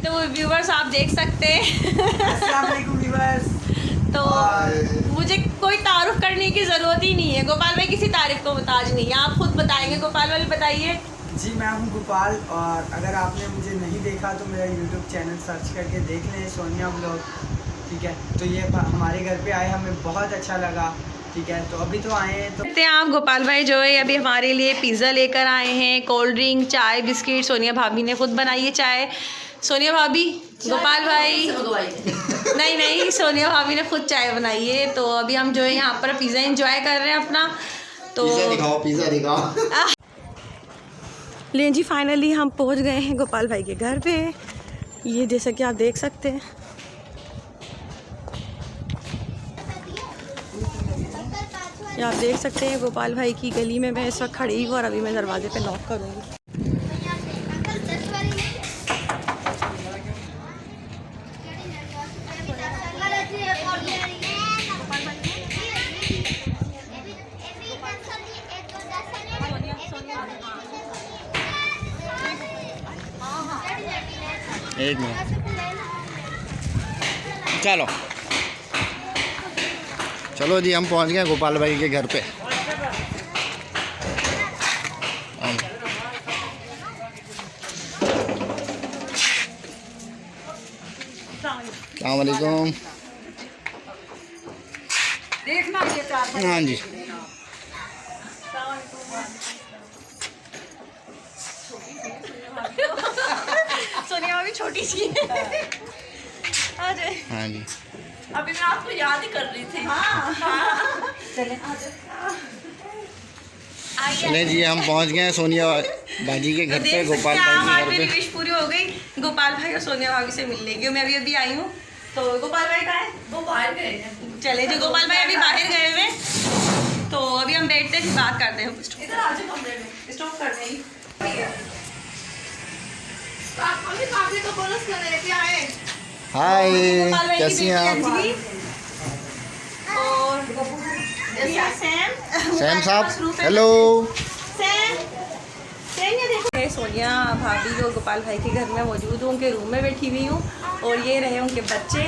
तो व्यूवर्स आप देख सकते हैं अस्सलाम वालेकुम व्यूवर्स। तो मुझे कोई तारुफ करने की ज़रूरत ही नहीं है। गोपाल भाई किसी तारीफ को मुताज नहीं है, आप खुद बताएंगे। गोपाल भाई बताइए। जी मैं हूं गोपाल, और अगर आपने मुझे नहीं देखा तो मेरा यूट्यूब चैनल सर्च करके देख लें, सोनिया ब्लॉग। ठीक है, तो ये हमारे घर पे आए, हमें बहुत अच्छा लगा। ठीक है, तो अभी तो आए हैं तो आप गोपाल भाई जो है अभी हमारे लिए पिज़्ज़ा लेकर आए हैं, कोल्ड ड्रिंक, चाय, बिस्किट। सोनिया भाभी ने खुद बनाई है चाय। सोनिया भाभी, गोपाल भाई नहीं, सोनिया भाभी ने खुद चाय बनाई है। तो अभी हम जो है यहाँ पर पिज़्ज़ा एंजॉय कर रहे हैं अपना। तो पिज़्ज़ा दिखाओ। लें जी, फाइनली हम पहुँच गए हैं गोपाल भाई के घर पे। ये जैसा कि आप देख सकते हैं, ये आप देख सकते हैं गोपाल भाई की गली में मैं इस वक्त खड़ी हूँ और अभी मैं दरवाजे पे नॉक करूँगी। एक मिनट, चलो चलो जी, हम पहुंच गए गोपाल भाई के घर पे। अस्सलाम वालेकुम। देखना ये चार। हाँ जी, सोनिया भाभी छोटी सी है। अरे हाँ जी, अभी मैं आपको याद ही कर रही थी। हाँ। चले जी, हम पहुंच गए सोनिया बाजी के घर पे, गोपाल भाई के घर मेरी पे। विश पूरी हो गई गोपाल भाई और सोनिया भाभी से मिलने की। मैं अभी आई हूँ। तो गोपाल भाई कहाँ है? वो बाहर गए हैं। चले जी, गोपाल भाई अभी बाहर गए हुए। तो अभी हम बैठते हैं, बात करते हैं। इधर आ जाओ कमरे में, स्टॉप कर देंगे। हाय, गोपाल भाई की कैसी बेटी हैं आप? अंजलि और ये सैम साहब, हेलो। मैं सोनिया भाभी और गोपाल भाई के घर में मौजूद हूँ, उनके रूम में बैठी हुई हूँ और ये रहे उनके बच्चे।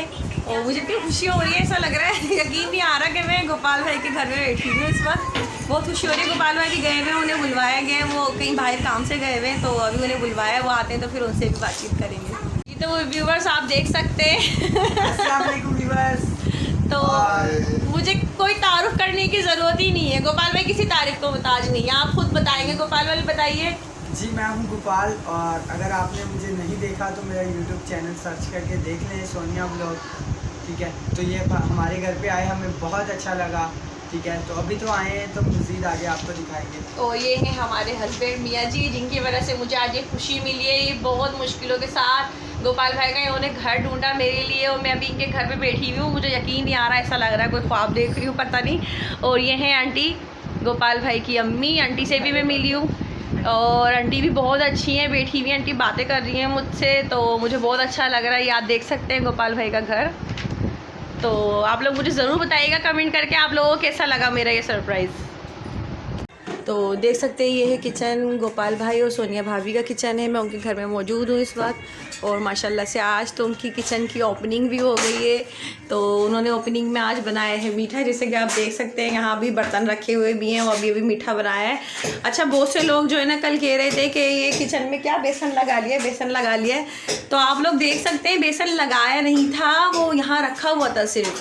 और मुझे इतनी खुशी हो रही है, ऐसा लग रहा है यकीन नहीं आ रहा कि मैं गोपाल भाई के घर में बैठी हुई हूँ इस वक्त। बहुत खुशी हो रही है। गोपाल भाई के गए हुए, उन्हें बुलवाया गया, वो कहीं बाहर काम से गए हुए, तो अभी उन्हें बुलवाया, वो आते हैं तो फिर उनसे भी बातचीत करेंगे। ये तो व्यूवर्स आप देख सकते हैं अस्सलाम वालेकुम व्यूवर्स। तो मुझे कोई तारुफ करने की ज़रूरत ही नहीं है। गोपाल भाई किसी तारीफ को मुताज नहीं है, आप खुद बताएंगे। गोपाल भाई बताइए। जी मैं हूं गोपाल, और अगर आपने मुझे नहीं देखा तो मेरा यूट्यूब चैनल सर्च करके देख लें, सोनिया ब्लॉग। ठीक है, तो ये हमारे घर पे आए, हमें बहुत अच्छा लगा। ठीक है, तो अभी तो आए हैं तो मज़ीद आगे आपको दिखाएंगे। तो ये हैं हमारे हस्बैंड मियाँ जी, जिनकी वजह से मुझे आज ये खुशी मिली है। ये बहुत मुश्किलों के साथ गोपाल भाई का इन्होंने घर ढूंढा मेरे लिए, और मैं अभी इनके घर पे बैठी हुई हूँ। मुझे यकीन नहीं आ रहा, ऐसा लग रहा है कोई ख्वाब देख रही हूँ, पता नहीं। और ये हैं आंटी, गोपाल भाई की अम्मी। आंटी से भी मैं मिली हूँ और आंटी भी बहुत अच्छी हैं, बैठी हुई आंटी बातें कर रही हैं मुझसे। तो मुझे बहुत अच्छा लग रहा है। ये आप देख सकते हैं गोपाल भाई का घर। तो आप लोग मुझे ज़रूर बताइएगा कमेंट करके आप लोगों को कैसा लगा मेरा ये सरप्राइज़। तो देख सकते हैं ये है किचन, गोपाल भाई और सोनिया भाभी का किचन है। मैं उनके घर में मौजूद हूँ इस वक्त, और माशाल्लाह से आज तो उनकी किचन की ओपनिंग भी हो गई है। तो उन्होंने ओपनिंग में आज बनाया है मीठा, जैसे कि आप देख सकते हैं यहाँ भी बर्तन रखे हुए भी हैं और अभी मीठा बनाया है। अच्छा, बहुत से लोग जो है ना कल कह रहे थे कि ये किचन में क्या बेसन लगा लिया, बेसन लगा लिया है। तो आप लोग देख सकते हैं बेसन लगाया नहीं था, वो यहाँ रखा हुआ था सिर्फ।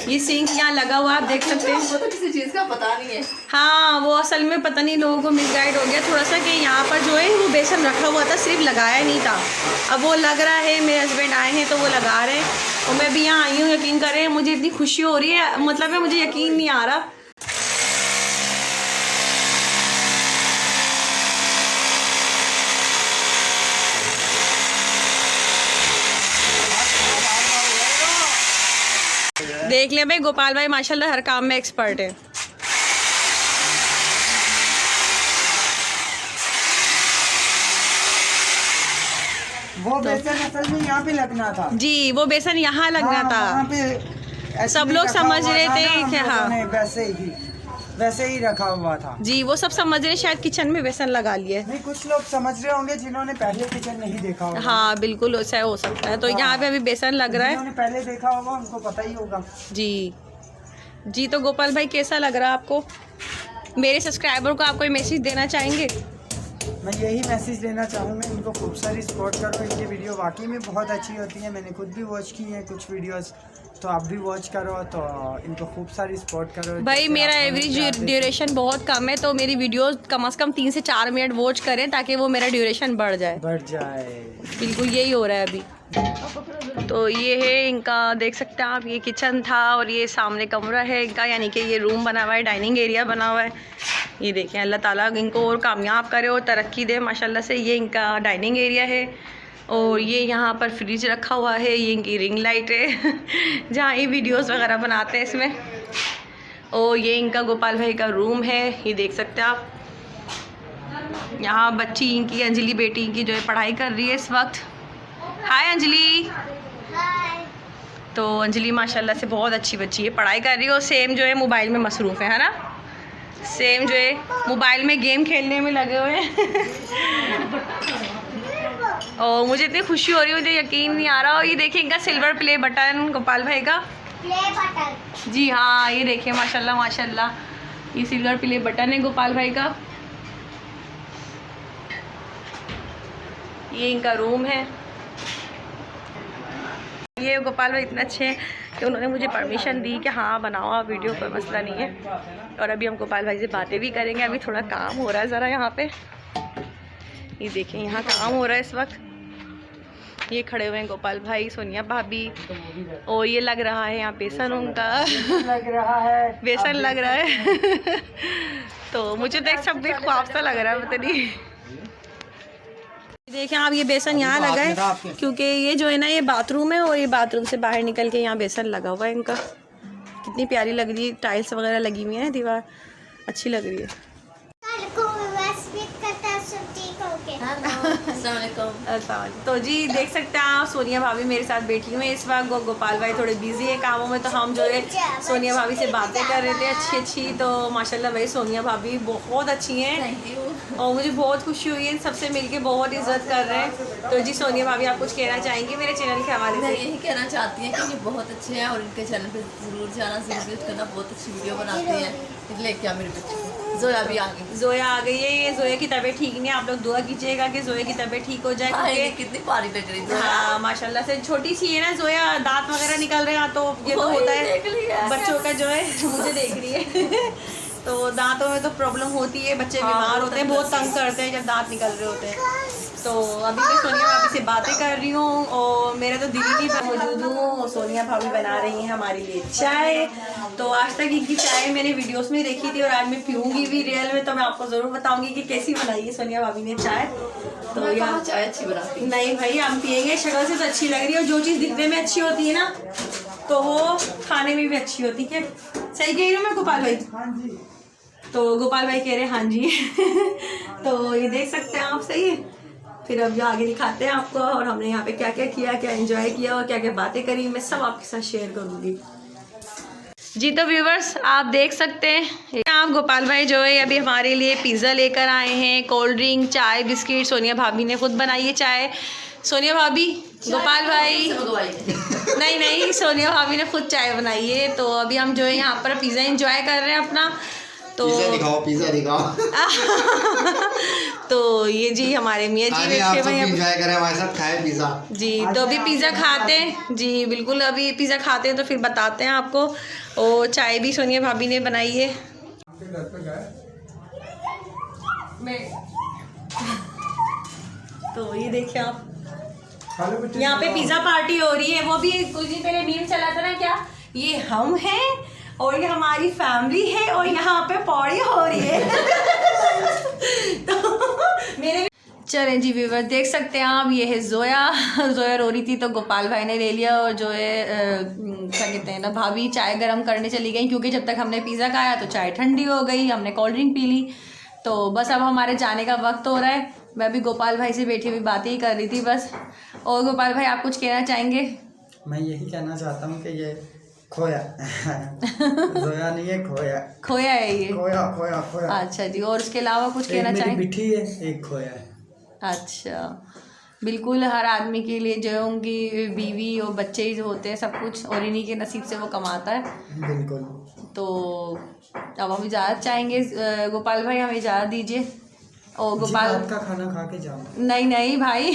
ये सिंक यहाँ लगा हुआ आप देख सकते हैं। तो किसी चीज़ का पता नहीं है। हाँ, वो असल में पता नहीं लोगों को मिसगाइड हो गया थोड़ा सा कि यहाँ पर जो है वो बेसन रखा हुआ था, सिर्फ लगाया नहीं था। अब वो लग रहा है, मेरे हस्बैंड आए हैं तो वो लगा रहे हैं और मैं भी यहाँ आई हूँ। यकीन करें मुझे इतनी खुशी हो रही है, मतलब है मुझे यकीन नहीं आ रहा। देख लिया भाई, गोपाल भाई माशाल्लाह हर काम में एक्सपर्ट है। वो बेसन असल में यहाँ पे लगना था। जी, वो बेसन यहाँ लगना था। वहाँ पे सब लोग समझ रहे थे कि हाँ वैसे ही। वैसे ही रखा हुआ था। जी वो सब समझ रहे हैं शायद किचन में बेसन लगा लिए। नहीं, कुछ लोग समझ रहे होंगे जिन्होंने पहले किचन नहीं देखा होगा। हाँ बिल्कुल ऐसा हो सकता है। तो यहाँ पे अभी बेसन लग रहा है। जिन्होंने पहले देखा होगा उनको पता ही होगा। जी जी। तो गोपाल भाई कैसा लग रहा है आपको? मेरे सब्सक्राइबर को आप कोई मैसेज देना चाहेंगे? मैं यही मैसेज देना चाहूँगा, इनको खूब सारी सपोर्ट करो। इनकी वीडियो वाकई में बहुत अच्छी होती है, मैंने खुद भी वॉच की है कुछ वीडियोस, तो आप भी वॉच करो। तो इनको खूब सारी सपोर्ट करो भाई। मेरा एवरेज ड्यूरेशन बहुत कम है, तो मेरी वीडियोस कम से कम 3 से 4 मिनट वॉच करें ताकि वो मेरा ड्यूरेशन बढ़ जाए। बिल्कुल यही हो रहा है अभी। तो ये है इनका, देख सकते हैं आप, ये किचन था और ये सामने कमरा है इनका, यानी कि ये रूम बना हुआ है, डाइनिंग एरिया बना हुआ है। ये देखें, अल्लाह ताला इनको और कामयाब करे और तरक्की दे माशाल्लाह से। ये इनका डाइनिंग एरिया है और ये यहाँ पर फ्रिज रखा हुआ है, ये इनकी रिंग लाइट है जहाँ ये वीडियोस वगैरह बनाते हैं इसमें। और ये इनका गोपाल भाई का रूम है, ये देख सकते हैं आप। यहाँ बच्ची इनकी अंजलि बेटी इनकी जो है पढ़ाई कर रही है इस वक्त। हाय अंजलि। तो अंजलि माशाल्लाह से बहुत अच्छी बच्ची है, पढ़ाई कर रही है और सेम जो है मोबाइल में मसरूफ़ है ना। सेम जो है मोबाइल में गेम खेलने में लगे हुए हैं और मुझे इतनी खुशी हो रही है, मुझे यकीन नहीं आ रहा। और ये देखिए इनका सिल्वर प्ले बटन गोपाल भाई का। Play button. जी हाँ, ये देखिए माशाल्लाह माशाल्लाह, ये सिल्वर प्ले बटन है गोपाल भाई का। ये इनका रूम है। ये गोपाल भाई इतने अच्छे हैं कि उन्होंने मुझे परमिशन दी कि हाँ बनाओ आप वीडियो, कोई मसला नहीं है। और अभी हम गोपाल भाई से बातें भी करेंगे। अभी थोड़ा काम हो रहा है ज़रा यहाँ पे, ये देखें यहाँ काम हो रहा है इस वक्त। ये खड़े हुए हैं गोपाल भाई, सोनिया भाभी, और ये लग रहा है यहाँ बेसन उनका लग रहा है, बेसन लग रहा है तो मुझे देख सब भी ख्वाब सा लग रहा है, पता नहीं। देखें आप, ये बेसन यहाँ लगा है क्योंकि ये जो है ना ये बाथरूम है और ये बाथरूम से बाहर निकल के यहाँ बेसन लगा हुआ है इनका। कितनी प्यारी लग रही है, टाइल्स वगैरह लगी हुई है, दीवार अच्छी लग रही है। तो जी देख सकते हैं आप, सोनिया भाभी मेरे साथ बैठी हुई है इस वक्त। गोपाल भाई थोड़े बिजी है कामों में, तो हम जो है सोनिया भाभी से बातें कर रहे थे अच्छी अच्छी। तो माशाल्लाह मेरी सोनिया भाभी बहुत अच्छी हैं और मुझे बहुत खुशी हुई है, इन सबसे मिलके बहुत इज्जत कर रहे हैं। तो जी सोनिया भाभी आप कुछ कहना चाहेंगी मेरे चैनल के हवाले से? यही कहना चाहती हैं कि ये बहुत अच्छे हैं और इनके चैनल पे ज़रूर जाना, ज़रूर विजिट करना, बहुत अच्छी वीडियो बनाते हैं। इसलिए क्या मेरे बच्चे जोया भी आ गई। जोया आ गई है। ये जोया की तबीयत ठीक नहीं है, आप लोग दुआ कीजिएगा कि जोया की तबीयत ठीक हो जाए क्योंकि कितनी प्यारी लग रही है। हाँ माशाल्लाह से, छोटी सी है ना जोया, दांत वगैरह निकल रहे हैं, तो ये तो होता है बच्चों का जो है मुझे देख रही है तो दांतों में तो प्रॉब्लम होती है, बच्चे बीमार होते हैं, बहुत तंग करते हैं जब दांत निकल रहे होते हैं। तो अभी मैं सोनिया भाभी से बातें कर रही हूँ और मेरा तो दिल ही नहीं मौजूद हूँ और सोनिया भाभी बना रही हैं हमारे लिए चाय। तो आज तक इनकी चाय मैंने वीडियोस में देखी थी और आज मैं पीऊँगी भी रियल में, तो मैं आपको ज़रूर बताऊँगी कि कैसी बनाई है सोनिया भाभी ने चाय। तो यार चाय अच्छी बनाती। नहीं भाई हम पियेंगे, शक्ल से तो अच्छी लग रही है और जो चीज़ दिखने में अच्छी होती है ना तो वो खाने में भी अच्छी होती है। सही कह रही हूँ मैं गोपाल भाई? हाँ जी। तो गोपाल भाई कह रहे हैं हाँ जी तो ये देख सकते हैं आप, सही है। फिर अब आगे दिखाते हैं आपको और हमने यहाँ पे क्या क्या किया, क्या एंजॉय किया और क्या क्या बातें करी, मैं सब आपके साथ शेयर करूँगी जी। तो व्यूवर्स आप देख सकते हैं आप, गोपाल भाई जो है अभी हमारे लिए पिज़्ज़ा लेकर आए हैं, कोल्ड ड्रिंक, चाय, बिस्किट। सोनिया भाभी ने खुद बनाई है चाय। सोनिया भाभी, गोपाल भाई नहीं सोनिया भाभी ने खुद चाय बनाई है। तो अभी हम जो है यहाँ पर पिज़्ज़ा एंजॉय कर रहे हैं अपना। तो पिज़्ज़ा दिखाओ तो ये जी हमारे मियाँ जी बैठे हुए हैं, एंजॉय करें हमारे साथ, खाए पिज़्ज़ा जी। तो अभी पिज़्ज़ा खाते हैं जी, बिल्कुल अभी पिज़्ज़ा खाते हैं तो फिर बताते हैं आपको। और चाय भी सोनिया भाभी ने बनाई है। तो ये देखिए आप, यहाँ पे पिज़्ज़ा पार्टी हो रही है। वो भी कुछ दिन पहले मीम चला था ना, क्या ये हम हैं और ये हमारी फैमिली है और यहाँ पे पौड़ी हो रही है तो मेरे चलें जी व्यूवर देख सकते हैं आप, ये है जोया रो रही थी तो गोपाल भाई ने ले लिया और जो है क्या कहते हैं ना, भाभी चाय गर्म करने चली गई क्योंकि जब तक हमने पिज़्ज़ा खाया तो चाय ठंडी हो गई, हमने कोल्ड ड्रिंक पी ली। तो बस अब हमारे जाने का वक्त हो रहा है। मैं अभी गोपाल भाई से बैठी हुई बातें ही कर रही थी बस। और गोपाल भाई आप कुछ कहना चाहेंगे? मैं यही कहना चाहता हूँ कि ये खोया जोया नहीं है, खोया। खोया है ये। खोया खोया खोया। अच्छा जी, और उसके अलावा कुछ कहना एक मेरी चाहेंगे? बिट्ठी है, एक खोया है। अच्छा, बिल्कुल हर आदमी के लिए जो उनकी बीवी और बच्चे ही जो होते हैं सब कुछ, और इन्हीं के नसीब से वो कमाता है। बिल्कुल। तो अब हम इजाज़त चाहेंगे, गोपाल भाई हमें इजाज़त दीजिए। और गोपाल रात का खाना खा के जाओ। नहीं नहीं भाई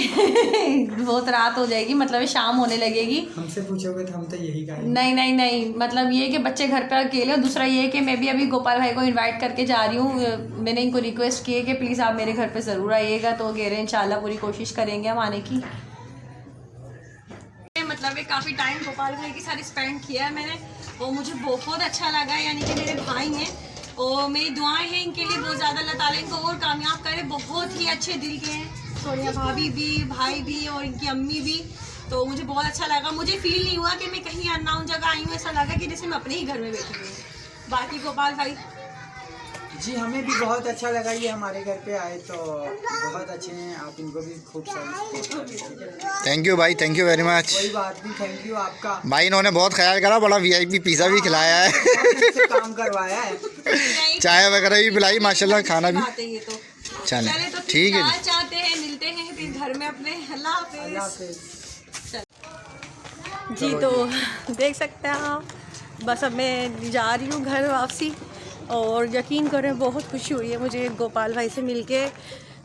बहुत रात हो जाएगी, मतलब शाम होने लगेगी। हमसे पूछोगे तो हम तो यही कहेंगे। नहीं नहीं नहीं, मतलब ये कि बच्चे घर पे अकेले, और दूसरा ये कि मैं भी अभी गोपाल भाई को इनवाइट करके जा रही हूँ। मैंने इनको रिक्वेस्ट की है कि प्लीज़ आप मेरे घर पे ज़रूर आइएगा, तो कह रहे हैं इंशाल्लाह पूरी कोशिश करेंगे हम आने की। मतलब ये काफ़ी टाइम गोपाल भाई के साथ स्पेंड किया है मैंने, और मुझे बहुत अच्छा लगा। यानी कि मेरे भाई हैं और मेरी दुआएं हैं इनके लिए बहुत ज़्यादा, अल्लाह ताला इनको और कामयाब करे। बहुत ही अच्छे दिल के हैं, सोनिया भाभी भी, भाई भी और इनकी अम्मी भी। तो मुझे बहुत अच्छा लगा, मुझे फील नहीं हुआ कि मैं कहीं अननोन जगह आई हूँ, ऐसा लगा कि जैसे मैं अपने ही घर में बैठी हूँ। बाकी गोपाल भाई जी हमें भी बहुत अच्छा लगा, ये हमारे घर पे आए तो बहुत अच्छे हैं। आप इनको भी खूब सारी थैंक यू भाई, थैंक यू वेरी मच। कोई बात नहीं, थैंक यू आपका। भाई इन्होंने बहुत ख्याल करा, बड़ा VIP पिज़्ज़ा भी खिलाया है से काम करवाया है। चाय वगैरह भी पिलाई, माशाल्लाह खाना भी। बात है ये तो। चले चले तो ठीक है फिर जी। चाहते हैं, मिलते हैं फिर घर में अपने। अल्लाह अल्लाह हाफिज़। हाफिज़। जी तो देख सकते हैं आप, बस अब मैं जा रही हूँ घर वापसी, और यकीन करें बहुत खुशी हुई है मुझे गोपाल भाई से मिलके।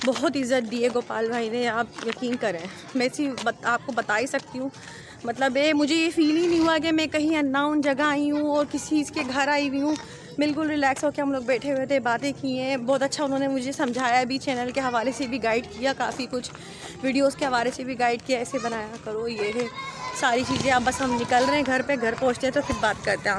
बहुत इज़्ज़त दी है गोपाल भाई ने, आप यकीन करें। मैं आपको बता ही सकती हूँ, मतलब मुझे ये फील ही नहीं हुआ कि मैं कहीं अननोन जगह आई हूँ और किसी चीज़ के घर आई हुई हूँ। बिल्कुल रिलैक्स होकर हम लोग बैठे हुए थे, बातें की हैं। बहुत अच्छा उन्होंने मुझे समझाया भी, चैनल के हवाले से भी गाइड किया, काफ़ी कुछ वीडियोस के हवाले से भी गाइड किया, ऐसे बनाया करो, ये है सारी चीज़ें। अब बस हम निकल रहे हैं घर पे, घर पहुँचते हैं तो फिर बात करते हैं।